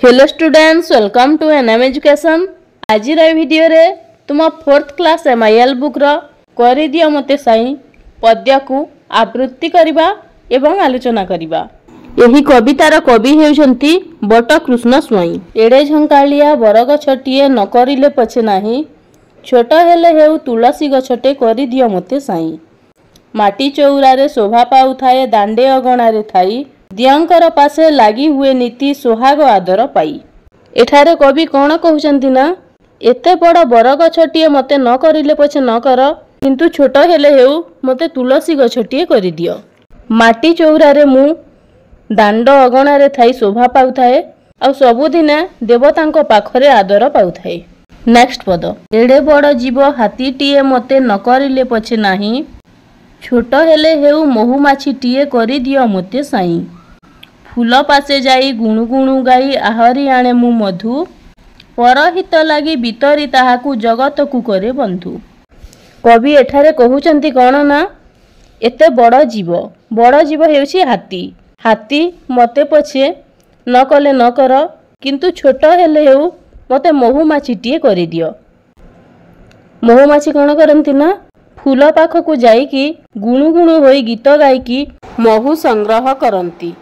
Hello students, welcome to NM education. आज वीडियो रे तुम 4th क्लास एमआईएल बुक रो करि दियो मते साई पद्य को आवृत्ति करबा एवं आलोचना करबा। एही कवितार कवि हेउछंती बट कृष्ण स्वाई। एडे झंकालिया बरग छटिए न करिले पछे नाही, छोट हेले हेउ तुलसी गछटे करि दियो मते साई। माटी चौरा रे शोभा पाउ थाए दांडे अगणा रे थाई, दियंकर पासे लागी हुए नीति सोहाग आदर पाई। एठारे कवि कौन कहउचंती ना, एते बड़ बरग छटिए मते न करिले पछे न कर, किंतु छोट हेले हेउ मते तुलसी गछटिए करि दियो। माटी चौरा रे मु दांड अगणा रे थाई शोभा पाउ थाए, आ सबुदिने देवतांको पाखरे आदर पाउ थाए। नेक्स्ट पद, एडे बड़ जीव हाथीटीए मते न करिले पछे नाही, छोट हेले हेउ महुमाछीटीए करि दियो मते साई। फूल पासे जाई गुणु गुणु गाई आहरी आणे मु मधु, परहित लागी बितरी ताहाकु जगत को करे बंधु। कवि एठारे कहउचंती कौन ना, एते बड़ जीव हेउछि हाथी। हाथी मते पछे न कले न कर, किंतु छोट हेले हेउ मते महुमाछीटीए करि दियो। महुमाछी कौन करंती ना, फूल पाखकु जाईकी गुणु गुणु होई गीत गाईकी महु संग्रह करंती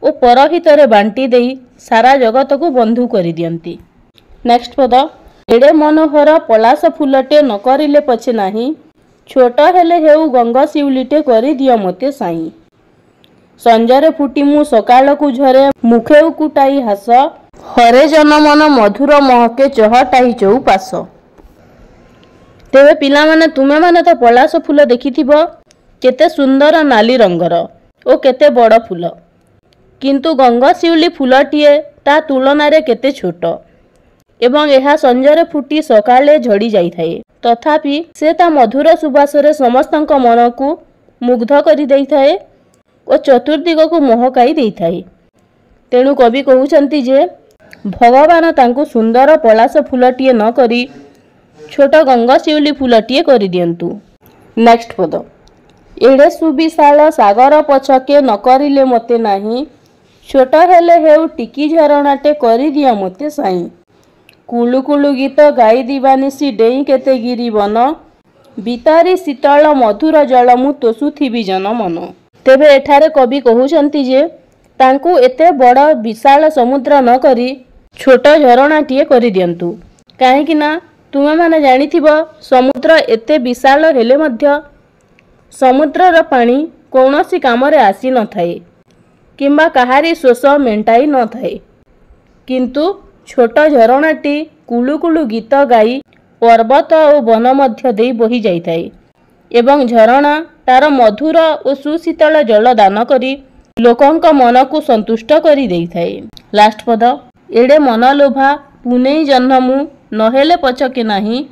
ओ परहितरे बांटी देई सारा जगत को बंधु करि दियंती। नेक्स्ट पद, एडे मनोहर पलास फूलटे न करिले पछे नाही, छोट हेले हेउ गंगा शिउलीटे करि दियो मते साई। संजरे फुटी मु सकाळ को झरे मुखे कुटाई हास, हरे जन मन मधुर महके चहटाई चौपास। तेबे पिला माने तुमे माने तो पलास फूल देखिथिबो, केते सुंदर नाली रंगर ओ केते बड़ फूल, किंतु गंगा शिउली फूलटीए ता तुलना रे केते छोट एवं एहा संजरे फुटी सकाळे झड़ी जाई थाए, तथापि से ता मधुर सुबासरे समस्तଙ୍କ मन को मुग्ध करि देई थाए ओ चतुर्दिग को महकाई देई थाए। तेणु कवि कहउचंती जे भगवान तांको सुंदर पलास फूलटीए न करी छोट गंगा शिउली फूलटीए करि दियंतु। नेक्स्ट पद, एडे सुविशाल सागर पछके न करिले मते नाही, छोट हेले हेउ टिकी झरणाटे करि दियो मते साई। कुलु कुलु गीत गाई दिवानिसी डेई केते गिरी बन, बितारी शीतल मधुर जल मु तोसुथिबी जन मन। तेबे एठारे कवि कहउचंती जे तांकु एते बड़ विशाल समुद्र न करी छोट झरणाटीए करि दियंतु। काहेकि ना तुमे माने जानिथिबो, समुद्र एते विशाल हेले मध्य समुद्रर पानी कौनसी कामरे आसी न थाए किंबा कहारी शोष मेंटाई न थाए, किंतु छोट झरणाटी कुलु कुलु गीत गाई पर्वत और वन मध्य देई बही जाई थाए एवं झरणा तार मधुर और सुशीतल जल दान करी लोकंक मन को संतुष्ट करी देई थाए। लास्ट पद, एडे मन लोभा पुनेई जन्मु नहेले पछके नाही,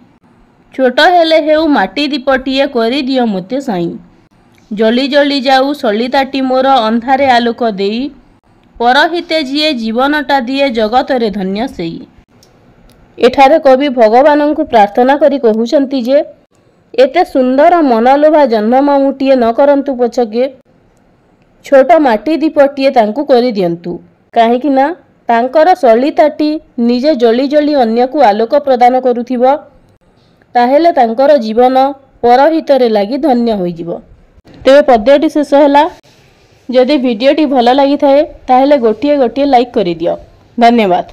छोट हेले हेउ माटी दीपटीए करि दियो मते साई। जली जली जाऊ सलिताटी मोर अंधारे आलोक देई, परहिते जिए जीवनटा दिए जगत रे धन्य सेई। एठारे कवि भगवान को प्रार्थना करी कहउचंती जे एते सुंदर मनलोभा जन्म मुटिए न करंतु पछके छोट माटी दीपटीए तांकु करि दियंतु। काहेकि ना तांकर सलिताटी निजे जली जली अन्य को आलोक प्रदान करुथिबो, ताहेले तांकर जीवन परहितरे लागि धन्य होई जिवो। तेबे पद्यटी शेष होला। जदि वीडियोटी भल लागि थाए ताहेले गोटिए गोटिए लाइक करि दियो। धन्यवाद।